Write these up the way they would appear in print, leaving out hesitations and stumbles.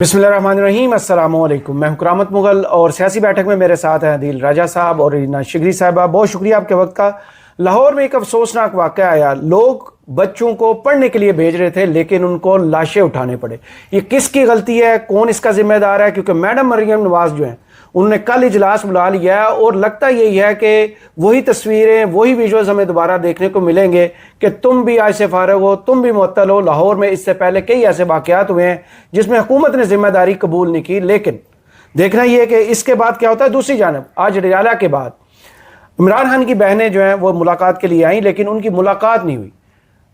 बिस्मिल्लाहिर्रहमानिर्रहीम अस्सलाम वालेकुम। मैं हुकरामत मुगल और सियासी बैठक में मेरे साथ हैं अदील राजा साहब और रीना शिगरी साहबा। बहुत शुक्रिया आपके वक्त का। लाहौर में एक अफसोसनाक वाक़या आया। लोग बच्चों को पढ़ने के लिए भेज रहे थे लेकिन उनको लाशें उठाने पड़े। ये किसकी गलती है, कौन इसका जिम्मेदार है? क्योंकि मैडम मरियम नवाज जो हैं उन्होंने कल इजलास बुला लिया है और लगता यही है कि वही तस्वीरें, वही विजुअल्स हमें दोबारा देखने को मिलेंगे कि तुम भी आज से फारग हो, तुम भी मुअत्तल हो। लाहौर में इससे पहले कई ऐसे वाक़यात हुए हैं जिसमें हुकूमत ने जिम्मेदारी कबूल नहीं की, लेकिन देखना यह है कि इसके बाद क्या होता है। दूसरी जानब आज रियाला के बाद इमरान खान की बहनें जो हैं वो मुलाकात के लिए आई, लेकिन उनकी मुलाकात नहीं हुई।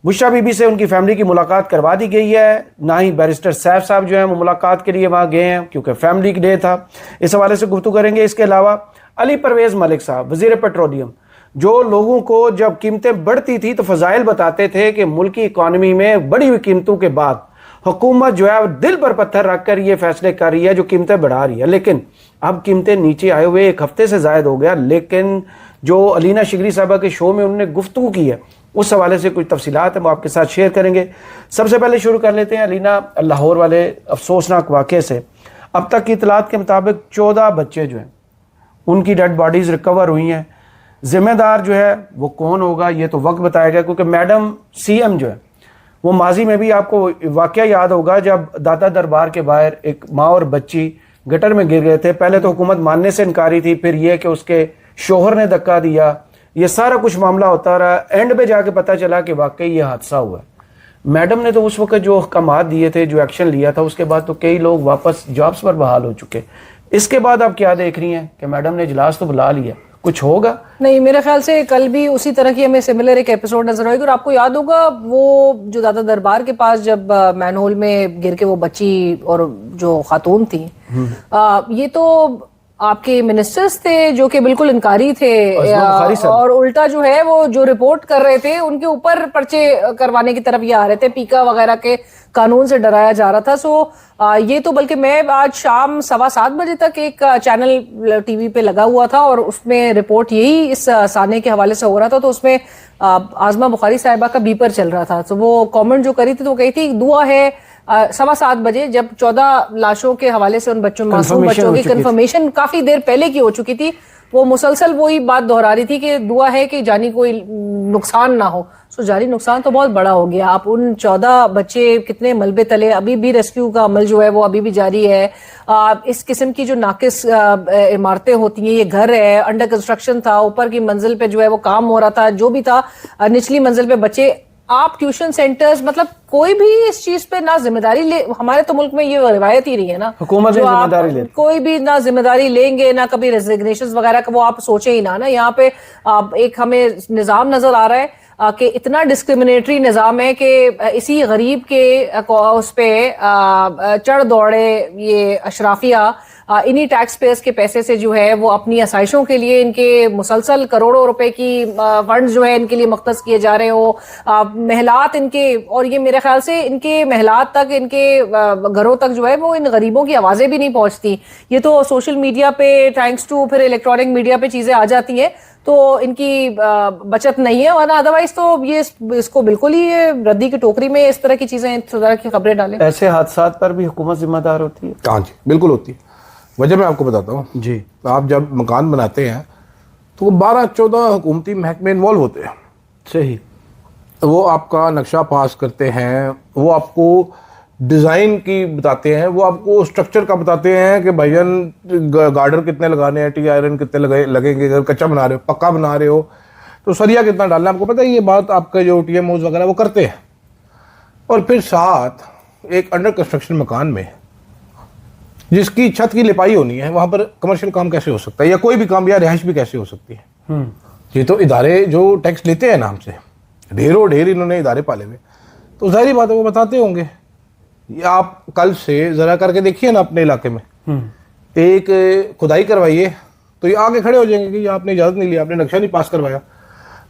बुशरा बीबी से उनकी फैमिली की मुलाकात करवा दी गई है, ना ही बैरिस्टर सैफ साहब जो हैं वो मुलाकात के लिए वहाँ गए हैं क्योंकि फैमिली डे था। इस हवाले से गुफ्तगू करेंगे। इसके अलावा अली परवेज़ मलिक साहब वज़ीर पेट्रोलियम, जो लोगों को जब कीमतें बढ़ती थी तो फ़ज़ाइल बताते थे कि मुल्क की इकानमी में बढ़ी हुई कीमतों के बाद हुकूमत जो है दिल पर पत्थर रख कर ये फैसले कर रही है जो कीमतें बढ़ा रही है, लेकिन अब कीमतें नीचे आए हुए एक हफ्ते से ज़ायद हो गया। लेकिन जो अलीना शिगरी साहबा के शो में उन्होंने गुफ्तगू की है उस हवाले से कुछ तफसीलात है वो आपके साथ शेयर करेंगे। सबसे पहले शुरू कर लेते हैं अलीना लाहौर वाले अफसोसनाक वाक़े से। अब तक की इतलात के मुताबिक 14 बच्चे जो हैं उनकी डेड बॉडीज़ रिकवर हुई हैं। ज़िम्मेदार जो है वो कौन होगा ये तो वक्त बताएगा, क्योंकि मैडम सीएम जो है वो माजी में भी आपको वाक़या याद होगा जब दादा दरबार के बाहर एक माँ और बच्ची गटर में गिर गए थे। पहले तो हुकूमत मानने से इनकारी थी, फिर यह कि उसके शोहर ने धक्का दिया, ये सारा कुछ मामला होता रहा। एंड पे जाके पता चला कि वाकई ये हादसा हुआ है। मैडम ने तो उस वक्त जो अहकामात दिए थे, जो एक्शन लिया था, उसके बाद तो कई लोग वापस जॉब्स पर बहाल हो चुके। इसके बाद आप क्या देख रही हैं कि मैडम ने इजलास तो बुला लिया, कुछ होगा? नहीं, मेरे ख्याल से कल भी उसी तरह की हमें सिमिलर एक एपिसोड नजर आएगी। और आपको याद होगा वो जो दादा दरबार के पास जब मैनहोल में गिर के वो बच्ची और जो खातून थी, ये तो आपके मिनिस्टर्स थे जो कि बिल्कुल इनकारी थे और उल्टा जो है वो जो रिपोर्ट कर रहे थे उनके ऊपर पर्चे करवाने की तरफ ये आ रहे थे। पीका वगैरह के कानून से डराया जा रहा था। सो ये तो बल्कि मैं आज शाम 7:15 बजे तक एक चैनल टीवी पे लगा हुआ था और उसमें रिपोर्ट यही इस साने के हवाले से हो रहा था। तो उसमें आजमा बुखारी साहिबा का बीपर चल रहा था। तो वो कमेंट जो करी थी तो वो कही थी दुआ है 7:15 बजे जब 14 लाशों के हवाले से उन बच्चों, मासूम बच्चों की कंफर्मेशन काफी देर पहले की हो चुकी थी। वो मुसलसल वही बात दोहरा रही थी कि दुआ है कि जानी कोई नुकसान ना हो। सो जानी नुकसान तो बहुत बड़ा हो गया। आप उन 14 बच्चे कितने मलबे तले, अभी भी रेस्क्यू का अमल जो है वो अभी भी जारी है। इस किस्म की जो नाकिस इमारतें होती हैं, ये घर है अंडर कंस्ट्रक्शन था, ऊपर की मंजिल पे जो है वो काम हो रहा था, जो भी था निचली मंजिल पे बच्चे। आप ट्यूशन सेंटर्स, मतलब कोई भी इस चीज पे ना जिम्मेदारी ले। हमारे तो मुल्क में ये रिवायत ही रही है ना, हुकूमत जिम्मेदारी ले, कोई भी ना जिम्मेदारी लेंगे ना कभी रेजिग्नेशन वगैरह का वो आप सोचे ही ना। यहाँ पे एक हमें निजाम नजर आ रहा है कि इतना डिस्क्रिमिनेटरी निजाम है कि इसी गरीब के उस पे चढ़ दौड़े ये अशराफिया इन्हीं टैक्स पेयर्स के पैसे से जो है वो अपनी आसाइशों के लिए इनके मुसलसल करोड़ों रुपए की फंड्स जो है इनके लिए मुख्तस किए जा रहे हो। महलात इनके, और ये मेरे ख्याल से इनके महलात तक, इनके घरों तक जो है वो इन गरीबों की आवाजें भी नहीं पहुंचती। ये तो सोशल मीडिया पे थैंक्स टू फिर इलेक्ट्रॉनिक मीडिया पे चीजें आ जाती हैं तो इनकी बचत नहीं है, वरना अदरवाइज तो ये इसको बिल्कुल ही रद्दी की टोकरी में इस तरह की चीजें, इस तरह की खबरें डालें। ऐसे हादसा पर भी हुकूमत जिम्मेदार होती है? हाँ जी, बिल्कुल होती है। वजह मैं आपको बताता हूँ जी। आप जब मकान बनाते हैं तो 12-14 हुकूमती महकमे इन्वॉल्व होते हैं। सही। वो आपका नक्शा पास करते हैं, वो आपको डिज़ाइन की बताते हैं, वो आपको स्ट्रक्चर का बताते हैं कि भाईजान गार्डर कितने लगाने हैं, टी आयरन कितने लगेंगे, अगर कच्चा बना रहे हो, पक्का बना रहे हो तो सरिया कितना डालना है। आपको पता है ये बात आपके जो TMOs वगैरह वो करते हैं। और फिर साथ एक अंडर कंस्ट्रक्शन मकान में जिसकी छत की लिपाई होनी है वहाँ पर कमर्शियल काम कैसे हो सकता है, या कोई भी काम, या रिहाइश भी कैसे हो सकती है? ये तो इदारे जो टैक्स लेते हैं नाम से, ढेरों ढेर इन्होंने इदारे पाले हुए, तो जाहिर बात है वो बताते होंगे। या आप कल से ज़रा करके देखिए ना अपने इलाके में, एक खुदाई करवाइए तो ये आगे खड़े हो जाएंगे कि आपने इजाज़त नहीं ली, आपने नक्शा नहीं पास करवाया,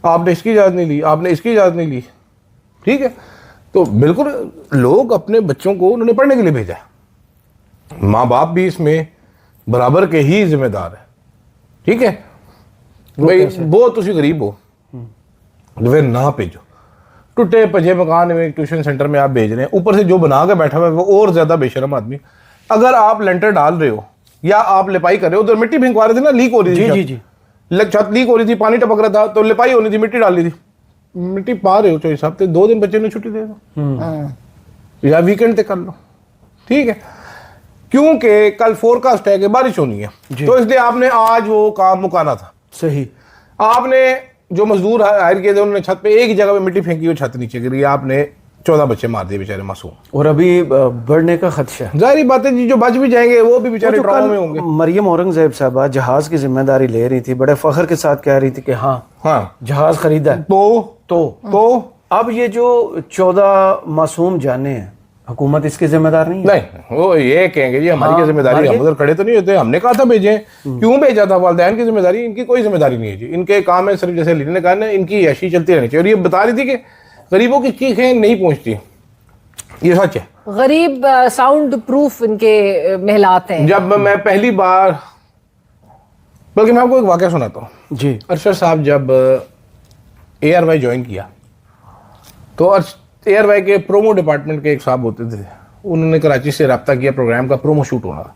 आपने इसकी इजाज़त नहीं ली, आपने इसकी इजाज़त नहीं ली। ठीक है, तो बिल्कुल लोग अपने बच्चों को उन्होंने पढ़ने के लिए भेजा है, माँ बाप भी इसमें बराबर के ही जिम्मेदार है। ठीक है भाई, बहुत तुसी गरीब हो तो फिर ना भेजो। टूटे भजे मकान में ट्यूशन सेंटर में आप भेज रहे हैं, ऊपर से जो बना के बैठा हुआ है वो और ज्यादा बेशरम आदमी अगर आप लेंटर डाल रहे हो या आप लिपाई कर रहे हो, उधर मिट्टी भिंगवा रहे थे ना, लीक हो रही थी, जी जी जी, छत लीक हो रही थी, पानी टपक रहा था, तो लिपाई होनी थी, मिट्टी डाल दी थी, मिट्टी पा रहे हो तो हिसाब से 2 दिन बच्चे ने छुट्टी दे दो या वीकेंड पे कर लो, ठीक है, क्योंकि कल फोरकास्ट है कि बारिश होनी है, तो इसलिए आपने आज वो काम मुकाना था। सही। आपने जो मजदूर हायर किए थे उन्होंने छत पे एक ही जगह पे मिट्टी फेंकी हुई, छत नीचे गिरी, आपने 14 बच्चे मार दिए बेचारे मासूम, और अभी बढ़ने का खदशा है। जाहिर बात है जी, जो बच भी जाएंगे वो भी बेचारे ट्रॉमा में होंगे। मरियम औरंगजेब साहबा जहाज की जिम्मेदारी ले रही थी, बड़े फख्र के साथ कह रही थी कि हाँ जहाज खरीदा है, तो अब ये जो 14 मासूम जाने हैं, हुकूमत इसकी जिम्मेदार नहीं है? नहीं, वो ये कहेंगे जी हमारी क्या जिम्मेदारी, हम उधर खड़े तो नहीं होते, हमने कहा था भेजें, क्यों भेजा था, वालिदैन की जिम्मेदारी, इनकी कोई जिम्मेदारी नहीं है जी, इनके काम है सिर्फ जैसे लीना ने कहा ना, इनकी ऐशी चलती रहनी चाहिए। और ये बता रही थी कि गरीबों की चीखें नहीं पहुंचती, ये सच है। गरीब साउंड प्रूफ इनके महलात हैं। जब मैं पहली बार, बल्कि मैं आपको एक वाकया सुनाता हूँ जी। अरशद साहब जब ARY ज्वाइन किया तो ARY के प्रोमो डिपार्टमेंट के एक साहब होते थे, उन्होंने कराची से रब्ता किया, प्रोग्राम का प्रोमो शूट होना,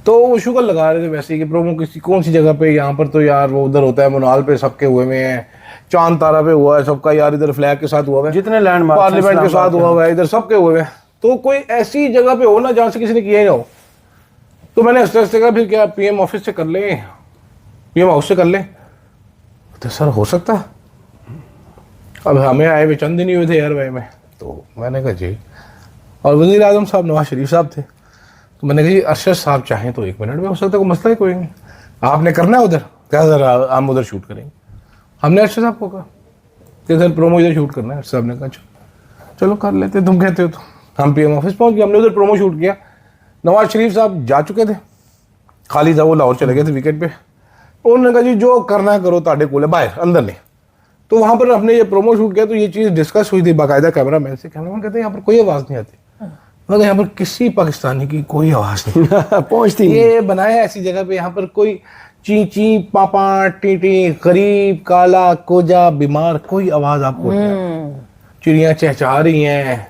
तो वो शुगर लगा रहे थे वैसे ही कि प्रोमो किसी कौन सी जगह पे, यहाँ पर तो यार वो उधर होता है मुनाल पे सबके हुए में है, चांद तारा पे हुआ है सबका यार, इधर फ्लैग के साथ हुआ है, जितने लैंडमार्क पार्लियामेंट के साथ हुआ है, इधर सबके हुए हैं, तो कोई ऐसी जगह पे हो ना जहाँ से किसी ने किया ही ना हो। तो मैंने हंसते कहा फिर क्या PM ऑफिस से कर ले, PM हाउस से कर ले, तो सर हो सकता है, अब हमें आए हुए चंद दिन ही हुए थे ARY में, तो मैंने कहा जी, और वज़ीर आज़म साहब नवाज शरीफ साहब थे, तो मैंने कहा जी अरशद साहब चाहें तो 1 मिनट में हो सकता है, कोई मसला ही कोई नहीं, आपने करना है उधर, क्या सर हम उधर शूट करेंगे। हमने अरशद साहब को कहा कि सर प्रोमो इधर शूट करना है, अरशद साहब ने कहा चलो कर लेते, तुम कहते हो तो। हम PM ऑफिस पहुंच गए, हमने उधर प्रोमो शूट किया, नवाज शरीफ साहब जा चुके थे, खाली था, वो लाहौर चले गए थे वीकेंड पे, उन्होंने कहा जी जो करना करो ताड़े कोले, बाहर अंदर नहीं। तो वहाँ पर हमने ये प्रोमो शूट किया, तो ये चीज़ डिस्कस हुई थी बाकायदा कैमरा मैन से, कैमरा मैन कहते हैं यहाँ पर कोई आवाज़ नहीं आती, मगर यहाँ पर किसी पाकिस्तानी की कोई आवाज़ नहीं पहुंचती, ये बनाया ऐसी जगह पे, यहाँ पर कोई ची ची पापा टी गरीब काला कोजा बीमार कोई आवाज़ आपको नहीं, चिड़ियाँ चहचहा रही हैं,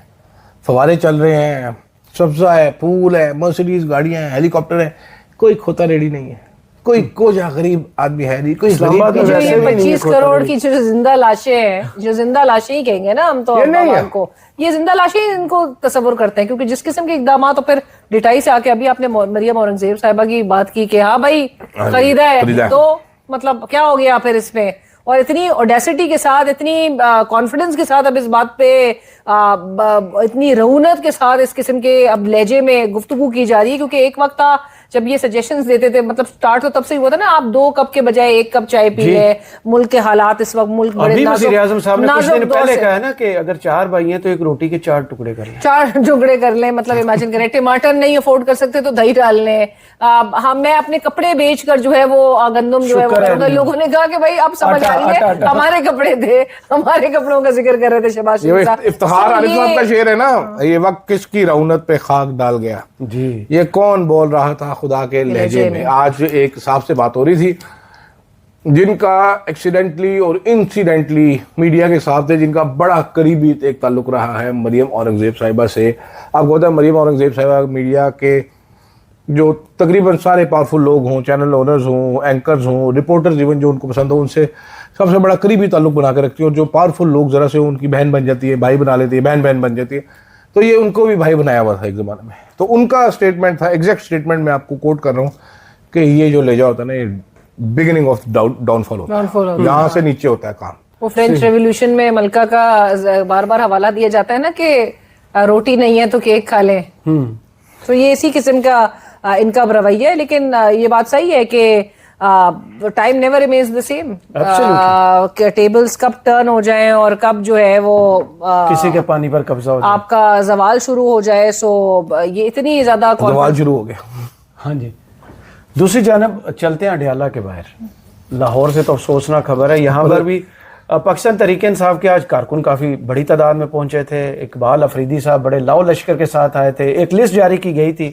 फवारे चल रहे हैं, सब्जा है, पूल है, मर्सिडीज गाड़ियाँ हैं, हेलीकॉप्टर है, कोई खोता रेडी नहीं है, कोई कोजा गरीब आदमी है नहीं, कोई इस्लामाबाद में जो वैसे ये भी नहीं है 25 करोड़ की जो जिंदा लाशें हैं, जो जिंदा लाशें ही कहेंगे ना हम तो ये नहीं है। को, ये जिंदा लाशें ही इनको तस्वुर करते हैं, क्योंकि जिस किस्म के इकदाम, तो फिर डिटाई से आके अभी आपने मरियम औरंगजेब साहिबा की बात की कि हाँ भाई खरीदा है, तो मतलब क्या हो गया फिर इसमें, और इतनी ऑडेसिटी के साथ, इतनी कॉन्फिडेंस के साथ अब इस बात पे इतनी रऊनत के साथ इस किस्म के अब लहजे में गुफ्तगू की जा रही है, क्योंकि एक वक्त था जब ये सजेशंस देते थे, मतलब स्टार्ट तो तब से ही हुआ था ना, आप 2 कप के बजाय 1 कप चाय पी ले, मुल्क के हालात इस वक्त, मुल्क बड़े अभी वज़ीर आज़म साहब ने कुछ दिन दौर पहले से- कहा है ना कि अगर 4 भाई हैं तो एक रोटी के 4 टुकड़े कर लें। 4 टुकड़े कर लें, मतलब इमेजिन करें, टमाटर नहीं अफोर्ड कर सकते तो दही डाल लें। हम मैं अपने कपड़े बेचकर जो है वो गंदम जो है वो, अगर लोगों ने कहा कि भाई अब समझ आ रही है, हमारे कपड़े थे, हमारे कपड़ों का जिक्र कर रहे थे शहबाज ये शरीफ साहब। इफ्तिखार So आरिफ साहब ये- का शेर है ना, ये वक्त किसकी रौनत पे खाक डाल गया, जी। ये कौन बोल रहा था खुदा के लहजे में। आज एक साहब से बात हो रही थी जिनका एक्सीडेंटली और इंसिडेंटली मीडिया के साथ थे, जिनका बड़ा करीबी एक ताल्लुक रहा है मरियम औरंगजेब साहिबा से। आपको पता है मरियम औरंगजेब साहिबा मीडिया के जो तकरीबन सारे पावरफुल लोग हों, चैनल ओनर्स हों, एंकर्स हों, रिपोर्टर्स इवन जो उनको पसंद हो, उनसे सबसे बड़ा करीबी ताल्लुक बना के रखती है। और जो पावरफुल लोग ज़रा से उनकी बहन बन जाती है, भाई बना लेती है, बहन बहन बन जाती है, तो ये उनको भी भाई बनाया हुआ था एक ज़माने में। तो उनका स्टेटमेंट था, एग्जैक्ट स्टेटमेंट मैं आपको कोट कर रहा हूँ कि ये जो ले जाओ होता है ना, ये बिगिनिंग ऑफ डाउनफॉल होता है, यहाँ से नीचे होता है काम। वो फ्रेंच रेवोल्यूशन में मलका का बार बार हवाला दिया जाता है ना कि रोटी नहीं है तो केक खा लें। तो ये इसी किस्म का इनका रवैया है। लेकिन ये बात सही है कि time never remains the same, tables कब टर्न हो जाएं और कब जो है वो किसी के पानी पर कब्जा हो जाए, आपका जवाल शुरू हो जाए। सो ये इतनी ज्यादा सवाल शुरू हो गया। हाँ जी। दूसरी जानब चलते हैं अडियाला के बाहर, लाहौर से तो अफसोसनाक खबर है, यहाँ पर भी पाकिस्तान तहरीक इंसाफ के आज कारकुन काफ़ी बड़ी तादाद में पहुंचे थे। इकबाल अफरीदी साहब बड़े लाओ लश्कर के साथ आए थे। एक लिस्ट जारी की गई थी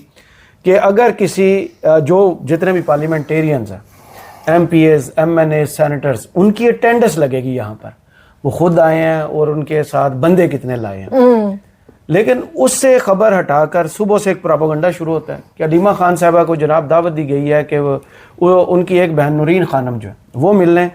कि अगर किसी जो जितने भी पार्लियामेंटेरियंस हैं, MPs, MNAs, सेनेटर्स, उनकी अटेंडेंस लगेगी यहाँ पर। वो खुद आए हैं और उनके साथ बंदे कितने लाए हैं। लेकिन उससे खबर हटाकर सुबह से एक प्रोपेगेंडा शुरू होता है कि अलीमा खान साहबा को जनाब दावत दी गई है कि वो उनकी एक बहन नूरीन खानम जो है वो मिलने,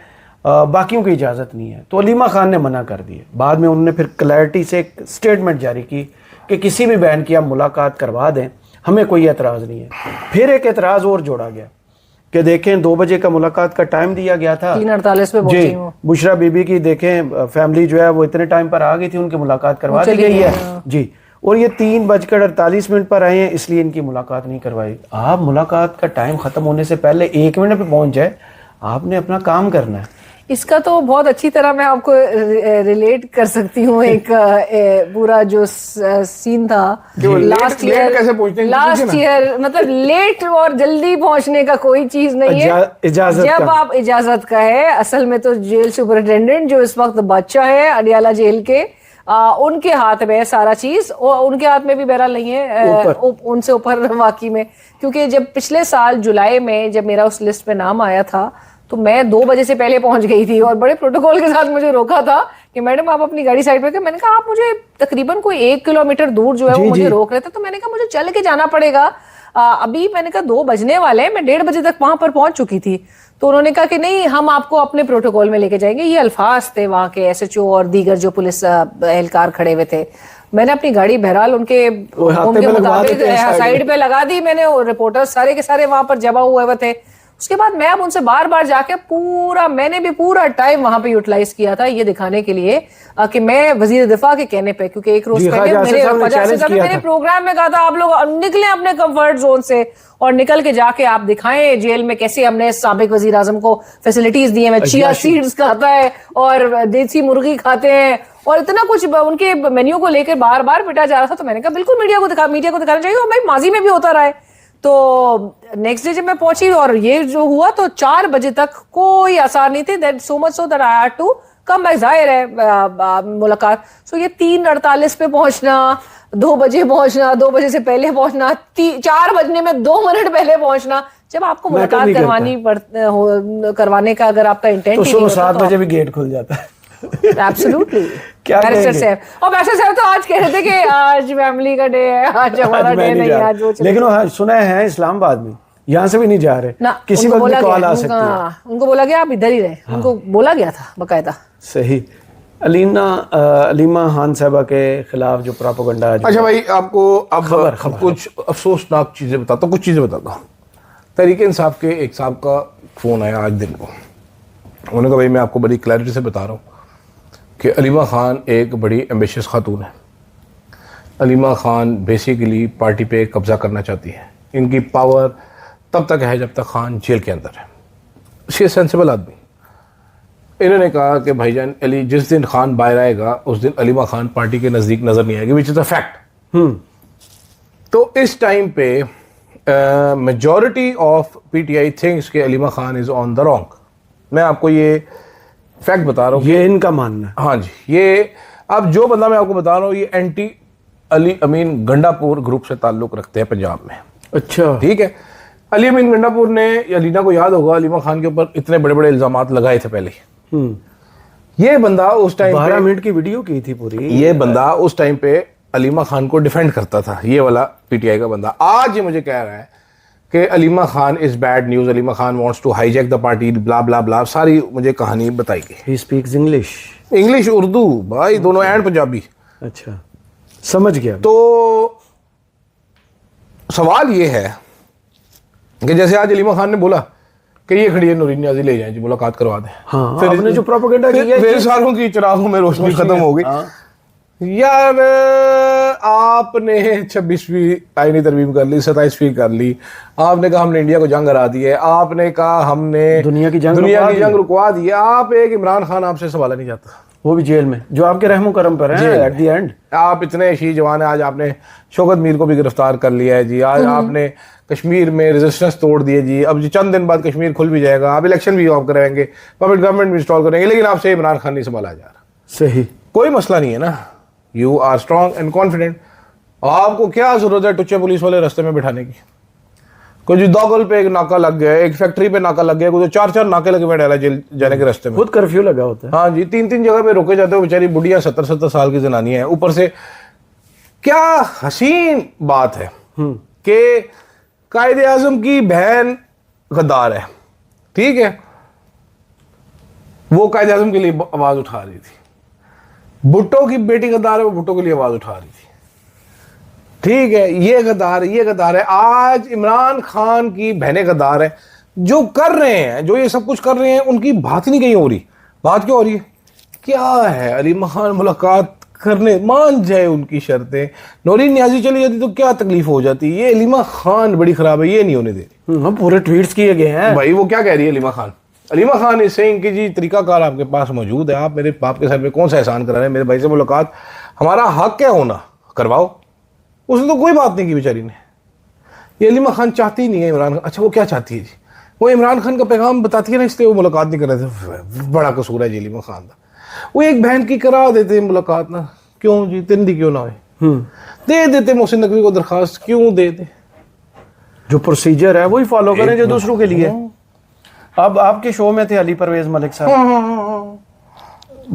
बाकियों की इजाज़त नहीं है। तो अलीमा खान ने मना कर दी। बाद में उन्होंने फिर क्लैरिटी से एक स्टेटमेंट जारी की कि किसी भी बहन की आप मुलाकात करवा दें, हमें कोई एतराज़ नहीं है। फिर एक एतराज़ और जोड़ा गया कि देखें 2 बजे का मुलाकात का टाइम दिया गया था, 3:48 पे पहुंची वो। बुशरा बीबी की देखें फैमिली जो है वो इतने टाइम पर आ गई थी, उनकी मुलाकात करवा दी गई है जी, और ये 3:48 पर आए हैं, इसलिए इनकी मुलाकात नहीं करवाई। आप मुलाकात का टाइम खत्म होने से पहले 1 मिनट पे पहुंच जाए, आपने अपना काम करना है। इसका तो बहुत अच्छी तरह मैं आपको रिलेट कर सकती हूँ। एक पूरा जो सीन था लास्ट ईयर, मतलब लेट और जल्दी पहुंचने का कोई चीज नहीं है, जब आप इजाजत का है। असल में तो जेल सुपरिटेंडेंट जो इस वक्त बादशाह है अडियाला जेल के, उनके हाथ में है सारा चीज, और उनके हाथ में भी बहरहाल नहीं है, उनसे ऊपर वाकई में। क्योंकि जब पिछले साल जुलाई में जब मेरा उस लिस्ट पे नाम आया था तो मैं 2 बजे से पहले पहुंच गई थी और बड़े प्रोटोकॉल के साथ मुझे रोका था कि मैडम आप अपनी गाड़ी साइड पे कर। मैंने कहा आप मुझे तकरीबन कोई 1 किलोमीटर दूर जो है वो मुझे रोक रहे थे, तो मैंने कहा मुझे चल के जाना पड़ेगा। अभी मैंने कहा 2 बजने वाले हैं, मैं 1:30 बजे तक वहां पर पहुंच चुकी थी। तो उन्होंने कहा कि नहीं, हम आपको अपने प्रोटोकॉल में लेके जाएंगे। ये अल्फाज थे वहां के SHO और दीगर जो पुलिस एहलकार खड़े हुए थे। मैंने अपनी गाड़ी बहरहाल उनके मुताबिक साइड पे लगा दी मैंने, और रिपोर्टर्स सारे के सारे वहां पर जमा हुए थे। उसके बाद मैं अब उनसे बार बार जाके मैंने भी पूरा टाइम वहां पे यूटिलाइज किया था ये दिखाने के लिए कि मैं वजीर दिफा के कहने पे, क्योंकि एक रोज पहले मेरे प्रोग्राम में कहा था आप लोग निकलें अपने कंफर्ट जोन से और निकल के जाके आप दिखाएं जेल में कैसे हमने साबिक वजीर आजम को फैसिलिटीज दी है, चिया सीड्स खाता है और देसी मुर्गी खाते हैं और इतना कुछ उनके मेन्यू को लेकर बार बार पिटा जा रहा था। तो मैंने कहा बिल्कुल मीडिया को दिखाना चाहिए, और भाई माजी में भी होता रहा है। तो नेक्स्ट डे जब मैं पहुंची और ये जो हुआ तो 4 बजे तक कोई आसार नहीं थे, that so much so that I had to come back. जाहिर है मुलाकात, सो ये 3:48 पे पहुंचना, 2 बजे पहुंचना, 2 बजे से पहले पहुंचना, 4 बजने में 2 मिनट पहले पहुंचना। जब आपको मुलाकात करवाने का अगर आपका इंटेंट तो 7 बजे भी गेट खुल जाता है। एब्सोल्युटली। बैरिस्टर साहब, और बैरिस्टर साहब तो आज कह रहे थे कि आज फैमिली का डे है, आज हमारा डे नहीं है, आज वो। लेकिन सुना है इस्लामाबाद में, यहाँ से भी नहीं जा रहे ना, किसी वक्त भी कॉल आ सकती है। उनको बोला गया आप इधर ही रहे, उनको बोला गया था बकायदा। सही। अलीमा खान साहबा के खिलाफ जो प्रोपेगेंडा। अच्छा भाई, आपको अब कुछ अफसोसनाक चीजें बताता हूँ, कुछ चीजें बताता हूँ। तहरीक इंसाफ के एक साहब का फोन आया आज दिन को, उन्होंने कहा भाई मैं आपको बड़ी क्लैरिटी से बता रहा हूँ कि अलीमा खान एक बड़ी एम्बिशियस खातून है। अलीमा खान बेसिकली पार्टी पे कब्जा करना चाहती है। इनकी पावर तब तक है जब तक खान जेल के अंदर है। शी सेंसिबल आदमी। इन्होंने कहा कि भाईजान अली, जिस दिन खान बाहर आएगा उस दिन अलीमा खान पार्टी के नज़दीक नजर नहीं आएगी, विच इज़ अ फैक्ट। तो इस टाइम पे मेजॉरिटी ऑफ PTI थिंक्स कि Aleema Khan is on the wrong. मैं आपको ये फैक्ट बता रहा हूँ, ये इनका मानना है। हाँ जी, ये अब जो बंदा मैं आपको बता रहा हूँ ये एंटी अली अमीन गंडापुर ग्रुप से ताल्लुक रखते हैं पंजाब में। अच्छा, ठीक है। अली अमीन गंडापुर ने, अलीना को याद होगा, अलीमा खान के ऊपर इतने बड़े बड़े इल्जामात लगाए थे पहले। ये बंदा उस टाइम 12 मिनट की वीडियो की थी पूरी। ये बंदा उस टाइम पे अलीमा खान को डिफेंड करता था, ये वाला PTI का बंदा। आज ये मुझे कह रहा है कि Aleema Khan is bad news, Aleema Khan wants to hijack the party, blah blah blah, सारी मुझे कहानी बताई गई। ही स्पीक्स इंग्लिश उर्दू भाई दोनों, एंड पंजाबी। अच्छा, समझ गया। तो सवाल ये है कि जैसे आज अलीमा खान ने बोला कि ये खड़ी है नूरीन नियाज़ी, ले जाएं जी, मुलाकात करवा दें। हाँ, फिर आपने जो प्रोपेगेंडा किया, फिर सारों की चिरागों में रोशनी खत्म हो गई। यार आपने 26वीं आईनी तरमीम कर ली, 27वीं कर ली, आपने कहा हमने इंडिया को जंग हरा दी है, आपने कहा हमने दुनिया की जंग रुकवा दी है। आप एक इमरान खान आपसे सवाल नहीं जाता, वो भी जेल में, जो आपके रहमो करम पर है एट द एंड। आप इतने शी जवान है, आज आपने शौकत मीर को भी गिरफ्तार कर लिया है जी, आज आपने कश्मीर में रेजिस्टेंस तोड़ दिए जी, अब जी चंद दिन बाद कश्मीर खुल भी जाएगा, आप इलेक्शन भी आप कराएंगे, पब्लिक गवर्नमेंट भी इंस्टॉल करेंगे, लेकिन आपसे इमरान खान नहीं संभाला जा रहा। सही, कोई मसला नहीं है ना, you are strong and confident. आपको क्या जरूरत है टुच्चे पुलिस वाले रास्ते में बिठाने की? कोई जी दोगल पे एक नाका लग गया, एक फैक्ट्री पे नाका लग गया, कोई 4-4 नाके लगे बैठा है जेल जाने के रास्ते में, खुद कर्फ्यू लगा होता है। हाँ जी, 3-3 जगह पे रोके जाते हो, बेचारी बुढ़िया 70-70 साल की जनानियां हैं, ऊपर से क्या हसीन बात है कि कायदे आजम की बहन गद्दार है, ठीक है, वो कायदे आजम के लिए आवाज उठा रही थी। भुट्टो की बेटी गद्दार है, वो भुट्टो के लिए आवाज उठा रही थी, ठीक है, ये गद्दार है, ये गद्दार है। आज इमरान खान की बहनें गद्दार है। जो कर रहे हैं, जो ये सब कुछ कर रहे हैं, उनकी बात ही नहीं कहीं हो रही। बात क्यों हो रही है? क्या है, अलीमा खान मुलाकात करने मान जाए, उनकी शर्तें, नौरीन नियाजी चली जाती तो क्या तकलीफ हो जाती। ये अलीमा खान बड़ी खराब है, ये नहीं होने दे रही। पूरे ट्वीट्स किए गए हैं भाई। वो क्या कह रही है अलीमा खान? अलीमा खान इज सेइंग कि जी तरीकाकार आपके पास मौजूद है, आप मेरे बाप के सर पे कौन सा एहसान करा रहे हैं, मेरे भाई से मुलाकात, हमारा हक है होना, करवाओ। उसने तो कोई बात नहीं की बेचारी ने। ये अलीमा खान चाहती ही नहीं है इमरान खान। अच्छा, वो क्या चाहती है जी? वो इमरान खान का पैगाम बताती है ना, इसलिए वो मुलाकात नहीं कर रहे थे। बड़ा कसूर है जी अलीमा खान का। वो एक बहन की करा देते मुलाकात ना, क्यों जी, तिंदी क्यों ना हो, दे देते मोहसिन नकवी को दरखास्त, क्यों देते? जो प्रोसीजर है वही फॉलो करें जो दूसरों के लिए। अब आपके शो में थे अली परवेज मलिक साहब,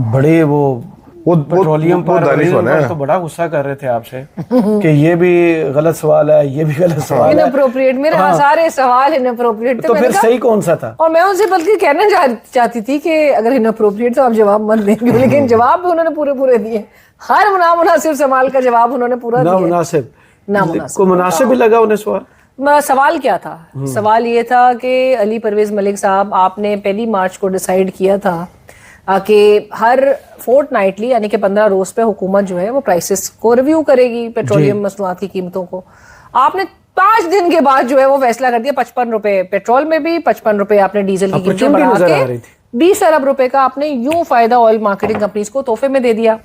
बड़े वो पेट्रोलियम पर तो बड़ा गुस्सा कर रहे थे आपसे कि ये भी गलत सवाल है, ये भी गलत सवाल है, इनअप्रोप्रिएट। मेरे सारे सवाल इनअप्रोप्रिएट थे। तो फिर सही कौन सा था? और मैं उनसे बल्कि कहना चाहती थी कि अगर इनअप्रोप्रिएट तो आप जवाब मत देंगे, लेकिन जवाब भी उन्होंने पूरे दिए। हर नामुनासिब सवाल का जवाब उन्होंने पूरा दिया। नामुनासिब को मुनासिब भी लगा उन्हें सवाल? सवाल क्या था? सवाल ये था कि अली परवेज मलिक साहब, आपने 1 मार्च को डिसाइड किया था कि हर फोर्टनाइटली यानी कि 15 रोज पे हुकूमत जो है वो प्राइसेस को रिव्यू करेगी, पेट्रोलियम मसनूआत की कीमतों को। आपने 5 दिन के बाद जो है वो फैसला कर दिया, 55 रुपए पेट्रोल में भी, 55 रुपए आपने डीजल की कीमतें बढ़ा के 20 अरब रुपए का आपने यूं फायदा ऑयल मार्केटिंग कंपनीज को तोहफे में दे दिया।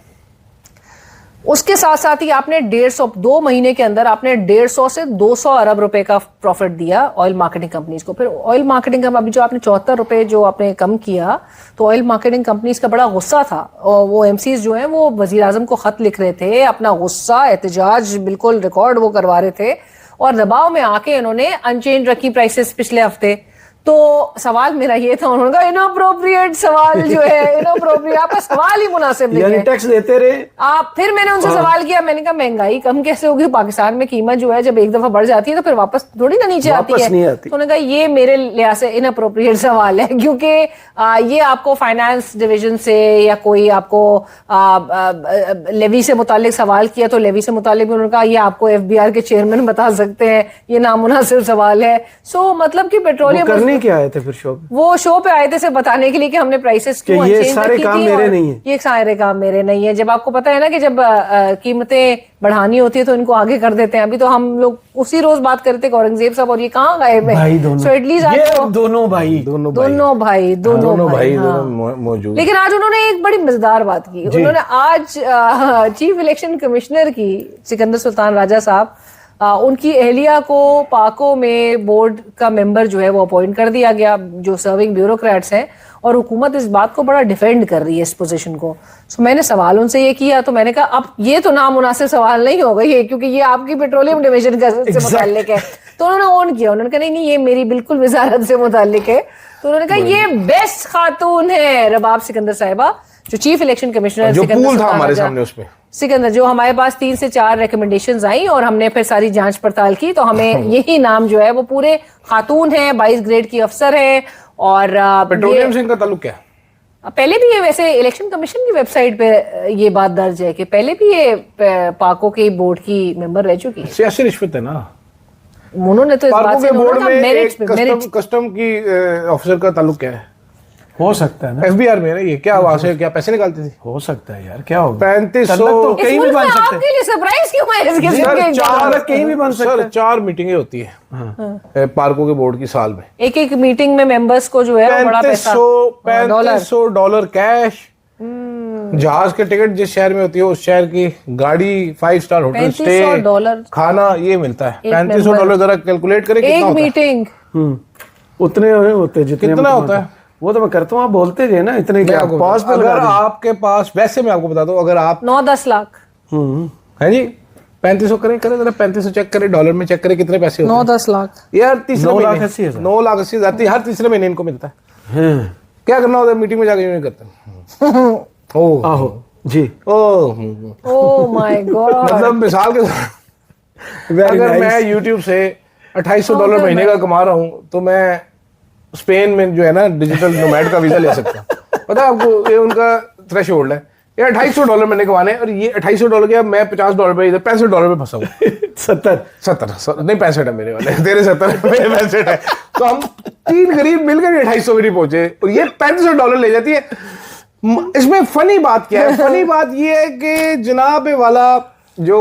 उसके साथ साथ ही आपने 2 महीने के अंदर आपने 150 से 200 अरब रुपए का प्रॉफिट दिया ऑयल मार्केटिंग कंपनीज को। फिर ऑयल मार्केटिंग कंपनी, अभी जो आपने 74 रुपए जो आपने कम किया, तो ऑयल मार्केटिंग कंपनीज का बड़ा गुस्सा था। और वो एमसीज जो हैं वो वजीर आजम को खत लिख रहे थे, अपना गुस्सा, एहतजाज बिल्कुल रिकॉर्ड वो करवा रहे थे, और दबाव में आके इन्होंने अनचेंज रखी प्राइसेस पिछले हफ्ते। तो सवाल मेरा ये था, उन्होंने कहा इनअप्रोप्रिएट सवाल जो है, इनअप्रोप्रिएट, आपका सवाल ही मुनासिब नहीं है, टैक्स देते रहे आप। फिर मैंने उनसे सवाल किया, मैंने कहा महंगाई कम कैसे होगी? पाकिस्तान में कीमत जो है जब एक दफा बढ़ जाती है तो फिर वापस थोड़ी ना नीचे आती है। तो उन्होंने कहा ये मेरे लिहाज से इनअप्रोप्रिएट सवाल है, क्योंकि ये आपको फाइनेंस डिवीजन से या कोई आपको लेवी से मुतालिक सवाल किया तो लेवी से मुतालिक उन्होंने कहा ये आपको FBI के चेयरमैन बता सकते हैं, ये नामुनासिब सवाल है। सो मतलब कि पेट्रोलियम क्या आए थे फिर शो पे? वो शो पे आए थे सिर्फ बताने के लिए कि हमने प्राइसेस क्यों ये सारे काम मेरे नहीं है, ये सारे काम मेरे नहीं है। जब आपको पता है ना कि जब कीमतें बढ़ानी होती है तो इनको आगे कर देते हैं। अभी तो हम लोग उसी रोज बात करते थे औरंगजेब साहब, और ये कहाँ गए भाई? दोनों भाई मौजूद। लेकिन आज उन्होंने एक बड़ी मजेदार बात की। उन्होंने आज चीफ इलेक्शन कमिश्नर की सिकंदर सुल्तान राजा साहब, उनकी अहलिया को पाको में बोर्ड का मेंबर जो है वो अपॉइंट कर दिया गया, जो सर्विंग ब्यूरोक्रेट्स हैं, और हुकूमत इस बात को बड़ा डिफेंड कर रही है इस पोजीशन को। सो मैंने सवाल उनसे ये किया, तो मैंने कहा अब ये तो नामुनासिब सवाल नहीं होगा ये, क्योंकि ये आपकी पेट्रोलियम डिवीजन का से मुताल्लिक है। तो उन्होंने ऑन किया, उन्होंने कहा नहीं ये मेरी बिल्कुल वजारत से मुताल्लिक है। तो उन्होंने कहा ये बेस्ट खातून है रबाब सिकंदर साहिबा, जो चीफ इलेक्शन कमिश्नर जो पूल था हमारे सामने उसमें सिकंदर, जो हमारे पास 3 से 4 रिकमेंडेशंस आई और हमने फिर सारी जांच पड़ताल की, तो हमें यही नाम जो है वो पूरे खातून है, 22 ग्रेड की अफसर है। और पेट्रोलियम से इनका ताल्लुक क्या है? पहले भी ये वैसे इलेक्शन कमीशन की वेबसाइट पे ये बात दर्ज है कि पहले भी ये पाको के बोर्ड की मेंबर रह चुकी है। सियासी रिश्वत है ना, उन्होंने तो इस बात से बोर्ड में कस्टम की ऑफिसर का ताल्लुक क्या है? हो सकता है ना, FBI में ना, ये क्या वहां से क्या पैसे निकालती थी? हो सकता है यार, क्या होगा? 3500 तो कहीं भी बन सकते हैं। आपके लिए सरप्राइज क्यों है? कहीं भी बन सकता है। 4 मीटिंगें होती है पार्कों के बोर्ड की साल में। एक मीटिंग में मेंबर्स को जो है बड़ा पैसा, $3500 कैश, जहाज के टिकट जिस शहर में होती है उस शहर की, गाड़ी, 5 स्टार होटल स्टे, खाना, ये मिलता है। $3500 जरा कैलकुलेट करें कितना होता है? मीटिंग उतने होते जितने, कितना होता है वो तो मैं करता हूँ, आप बोलते रहे ना इतने क्या। अगर आपके पास, वैसे मैं आपको बता दूं, अगर आप 9-10 लाख है जी, 3500 करें जरा, 3500 चेक करें, डॉलर में चेक करें कितने पैसे होते हैं। 9-10 लाख यार, तीसरे 9,80,000 9,80,000 हर तीसरे महीने इनको मिलता है। क्या करना होता है? मीटिंग में जाकर यूं करते हैं। जी। Oh my God. मतलब मिसाल के साथ अगर मैं YouTube से $2800 महीने का कमा रहा हूँ तो मैं स्पेन में जो है ना डिजिटल नोमैड का वीजा ले सकता हूँ। पता है आपको, ये उनका थ्रेशोल्ड है। ये $2800 मैंने कमाने और ये $2800 के, मैं $50 पे, इधर $65 पे फंसा हूँ। 70 नहीं 65 है मेरे वाले, तेरे 70 मेरे 65 है। तो हम 3 गरीब मिलकर 2800 भी नहीं पहुंचे और ये $3500 ले जाती है। इसमें फनी बात क्या है? फनी बात ये है कि जनाब वाला जो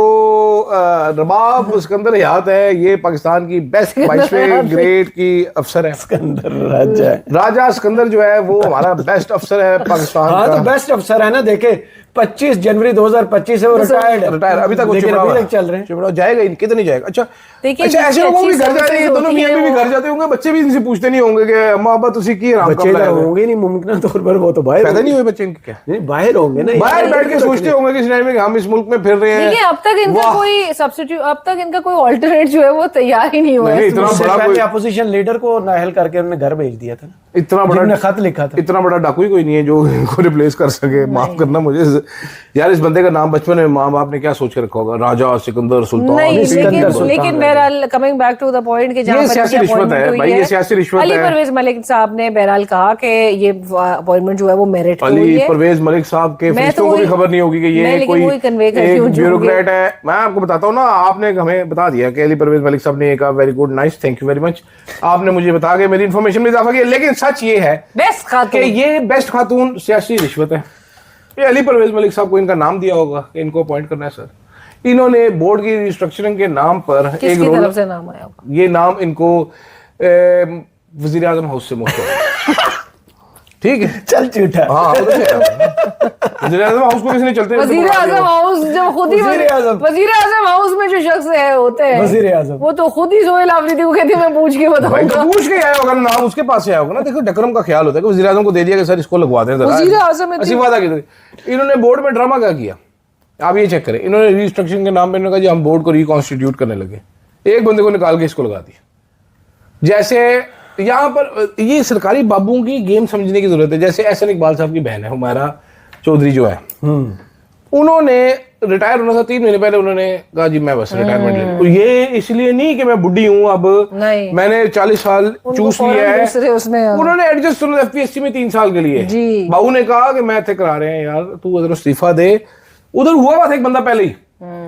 रबाब सिकंदर हयात है, ये पाकिस्तान की बेस्ट 22वें ग्रेड की अफसर है। सिकंदर राजा है। राजा सिकंदर जो है वो हमारा बेस्ट अफसर है पाकिस्तान हाँ का। तो बेस्ट अफसर है ना। देखे 25 जनवरी 2025 से वो रिटायर्ड अभी तक वो लेकिन चुप अभी रहा तक चल रहे हैं। चुप रहा जाएगा ही, कितने नहीं जाएगा। अच्छा देखिए, अच्छा, ऐसे जिसकी लोगों भी अच्छी घर जाते हैं, सर्विसेज दोनों होती मियां हैं भी वो- घर जाते होंगे, बच्चे भी इनसे पूछते नहीं होंगे कि अम्मा अब्बा तुसी की आराम बच्चे कब इधर लाए? होंगे नहीं मुमकिन तौर पर, वो तो बाहर पैदा होंगे। नहीं हुए बच्चे इनके क्या? नहीं बाहर होंगे ना। बाहर बैठ के सोचते होंगे कि इस टाइम में हम इस मुल्क में फिर रहे हैं। देखिए अब तक इनका वाह। कोई सब्स्टिट्यूट, अब तक इनका कोई ऑल्टरनेट जो है वो तैयार ही नहीं हुआ है। नहीं, इतना उससे बड़ा पहले कोई- अपोजिशन लीडर को नाअहल करके उन्होंने घर भेज दिया था ना, इतना जिन्होंने बड़ा खत लिखा था। इतना बड़ा डाकू ही कोई नहीं है जो इनको रिप्लेस कर सके। माफ करना मुझे यार, इस बंदे का नाम बचपन में माँ बाप ने क्या सोच के रखा होगा? राजा सिकंदर सुल्तान। नहीं, सिकंदर लेकिन सुल्तान लेकिन है। बहरहाल coming back to the point कि जहां ये पर सियासी इनकी रिश्वत appointment है हुई भाई, ये सियासी रिश्वत अली है। परवेज मलिक साहब ने बहरहाल कहा कि ये अपॉइंटमेंट जो है वो मेरिट हुई अली है। परवेज मलिक साहब के मैं फरिश्तों तो को भी वही- खबर नहीं होगी कि मैं ये लेकिन कोई वही convey करती एक हूँ जो ब्यूरोक्रेट है। मैं आपको बताता हूँ ना, आपने हमें बता दिया कि अली परवेज मलिक साहब ने कहा very good, nice, thank you very much. आपने मुझे बता के मेरी इन्फॉर्मेशन में इजाफा किया। लेकिन सच ये है बेस्ट कि खातून। ये बेस्ट खातून सियासी रिश्वत है। ये अली परवेज मलिक साहब को इनका नाम दिया होगा कि इनको अपॉइंट करना है सर। इन्होंने बोर्ड की रिस्ट्रक्चरिंग के नाम पर एक किसकी रोल, तरफ से नाम आया होगा? ये नाम इनको वजीर आजम हाउस से मुफ्त ठीक है। चल झूठा। हाँ वजीर आजम हाउस को किसने चलते वजीर आजम हाउस जब खुद ही वजीर आजम। वजीर आजम हाउस में जो शख्स है होते हैं वजीर आजम। वो तो खुद ही सोहेल आफरीदी को कहती है मैं पूछ के भाई तो बताऊंगा। पूछ के आया होगा ना, नाम उसके पास से आया होगा ना। देखो डेकोरम का ख्याल होता है कि वजीर आजम को दे दिया कि सर इसको लगवा दें जरा। वजीर आजम इतनी- ऐसी वादा की थी। इन्होंने बोर्ड में ड्रामा क्या किया आप ये चेक करें। इन्होंने रिस्ट्रक्चरिंग के नाम पे इन्होंने कहा जी हम बोर्ड को रिकॉन्स्टिट्यूट करने लगे। एक बंदे को निकाल के इसको लगा दिया। जैसे यहाँ पर ये सरकारी बाबुओं की गेम समझने की जरूरत है। जैसे एहसन इकबाल साहब की बहन है हुमैरा चौधरी जो है, उन्होंने रिटायर होना था 3 महीने पहले। उन्होंने कहा जी मैं बस रिटायरमेंट ले लूं। ये इसलिए नहीं कि मैं बुढ़ी हूं अब, नहीं। मैंने 40 साल चूस फौरन लिया है। दूसरे उसमें उन्होंने एडजस्ट उन्होंने एफपीएससी में 3 साल के लिए। जी। बाबू ने कहा कि मैं थे करा रहे हैं यार, तू उधर इस्तीफा दे। उधर हुआ बात एक बंदा पहले ही,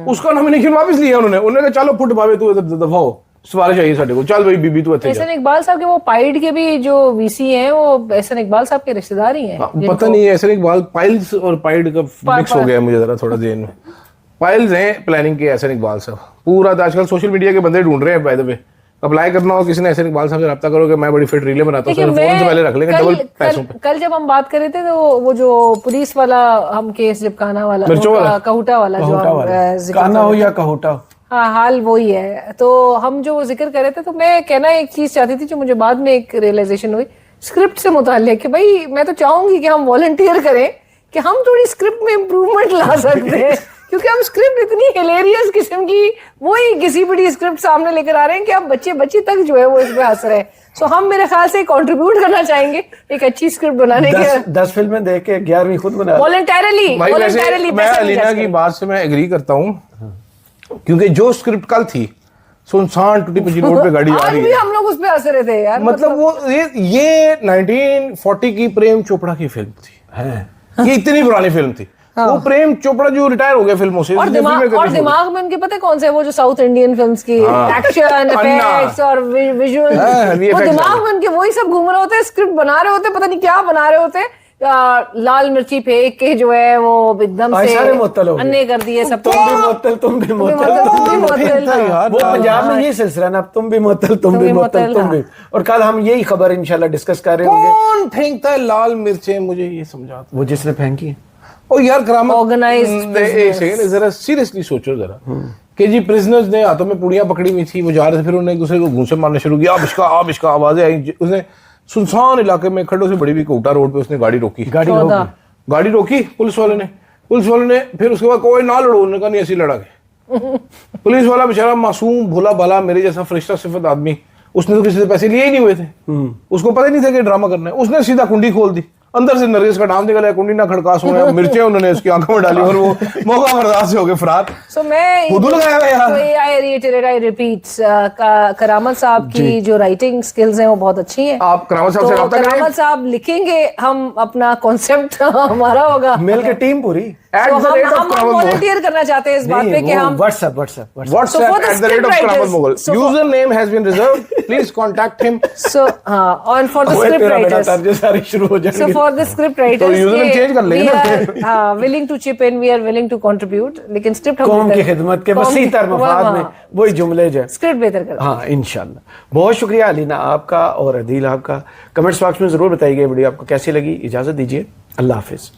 उसका नॉमिनेशन वापस लिया उन्होंने। उन्होंने कहा चलो फुट भावे तू इधर दफा हो, सिफारिश चाहिए साडे को, चल भाई बीबी तू इत्थे जा। एहसन इकबाल साहब के वो पाइड के भी जो वीसी हैं वो एहसन इकबाल साहब के रिश्तेदार ही हैं। पता नहीं ऐसे इकबाल पाइल्स और पाइड का मिक्स हो गया मुझे जरा थोड़ा जेन में। पाइल्स हैं प्लानिंग के ऐसे इकबाल साहब। पूरा तो आजकल सोशल मीडिया के बंदे ढूंढ रहे हैं। बाय द वे अप्लाई करना हो किसी ने ऐसे इकबाल साहब से रब्ता करो कि मैं बड़ी फिट रीलें बनाता हूँ, देखिए, फोन से पहले रख लेंगे डबल पैसों पे। कल जब हम बात कर रहे थे तो वो जो पुलिस वाला हम केस जब काना वाला मिर्चों वो वाला? कहूटा वाला जो कहोटा हम वाला। जिक्र काना कर हो रहे या थे। कहोटा हो। हाँ हाल वही है। तो हम जो जिक्र कर रहे थे तो मैं कहना एक चीज चाहती थी जो मुझे बाद में एक रियलाइजेशन हुई स्क्रिप्ट से मुताल्लिक कि भाई मैं तो चाहूंगी कि हम वॉलंटियर करें कि हम थोड़ी स्क्रिप्ट में इम्प्रूवमेंट ला सकते हैं क्योंकि हम स्क्रिप्ट इतनी हिलेरियस किस्म की वही किसी बड़ी स्क्रिप्ट सामने लेकर आ रहे हैं कि अब बच्चे बच्चे तक जो है वो इस पे हंस रहे हैं। सो हम मेरे ख्याल से कंट्रीब्यूट करना चाहेंगे एक अच्छी स्क्रिप्ट बनाने के 10 फिल्में देख के 11वीं खुद बना। वॉलंटरली भाई वैसे मैं अलीना की बात से मैं एग्री करता हूँ, क्योंकि जो स्क्रिप्ट कल थी सुनसान टूटी पची रोड पे गाड़ी आ आज रही भी है, हम लोग उस पे हंस रहे थे यार। मतलब वो ये 1940 की प्रेम चोपड़ा की फिल्म थी। ये इतनी पुरानी फिल्म थी। वो प्रेम चोपड़ा जो रिटायर हो गया फिल्मों से, और इसलिए फिल्में करनी छोड़ दी। दिमाग में उनके पता है कौन से वो जो साउथ इंडियन फिल्म्स की एक्शन इफेक्ट्स और विजुअल हाँ, VFX वो दिमाग में उनके वही सब घूम रहे होते हैं, स्क्रिप्ट बना रहे होते हैं, पता नहीं क्या बना रहे होते हैं। लाल मिर्ची फेंक के जो है वो एकदम से सारे मुअत्तल हो गए। अन्ने कर दिए सब। तुम भी मुअत्तल, तुम भी मुअत्तल, तुम भी मुअत्तल। यार, वो पंजाब में ये सिलसिला ना, अब तुम भी मुअत्तल, तुम भी मुअत्तल, तुम भी। और कल हम यही खबर इंशाल्लाह डिस्कस कर रहे होंगे। कौन फेंकता है लाल मिर्चें, मुझे ये समझा। वो जिसने फेंकी है। ओ यार करामत, Organized एक सेकंड जरा सीरियसली सोचो जरा कि जी प्रिजनर्स ने हाथों में पुड़ियां पकड़ी हुई थी, वो जा रहे थे, फिर उन्होंने एक दूसरे को घूंसे मारना शुरू किया, आबिश्का आवाजें आई। उसने सुनसान इलाके में खड्डों से बड़ी हुई कोटा रोड पे उसने गाड़ी रोकी। गाड़ी रोकी पुलिस वालों ने फिर उसके बाद कोई ना लड़ो, उन्होंने कहा नहीं ऐसी लड़ा के। पुलिस वाला बेचारा मासूम भोला भाला मेरे जैसा फरिश्ता सिफत आदमी, उसने तो किसी से पैसे लिए ही नहीं हुए थे, उसको पता ही नहीं था कि ड्रामा करना है। उसने सीधा कुंडी खोल दी अंदर से नरगिस का नाम निकला, कुंडी ना खड़का सोया, मिर्चें उन्होंने इसकी आंखों में डाली और वो मौका बर्दाश्त हो गए फरार। सो मैं हुदू लगाया हुआ है यार। आई रिएटरेट, आई रिपीट, करामत साहब की जो राइटिंग स्किल्स हैं वो बहुत अच्छी हैं। आप करामत साहब से तो रब्ता करें, करामत साहब लिखेंगे, हम अपना कॉन्सेप्ट हमारा होगा, मिल के टीम पूरी at तो the rate of हम करामत मुगल। वॉलंटियर करना चाहते हैं इस बात पे कि हम WhatsApp WhatsApp for the at the rate of script Karamat writers. Mughal. So for- Username has been reserved. Please contact him. सो हाँ, और फॉर द स्क्रिप्ट राइटर्स, तर्ज सारी शुरू हो so जाएंगे। for the script तो writers username change कर लेंगे ना फिर। हाँ, willing to chip in, we are willing to contribute, लेकिन स्क्रिप्ट कौम की खिदमत के वसीतर मफाद में वही जुमले जो है। स्क्रिप्ट बेहतर कर। हाँ इंशाल्लाह। बहुत शुक्रिया अलीना आपका और अदील आपका। कमेंट्स बॉक्स में ज़रूर बताइए वीडियो आपको कैसी लगी। इजाज़त दीजिए, अल्लाह हाफिज़।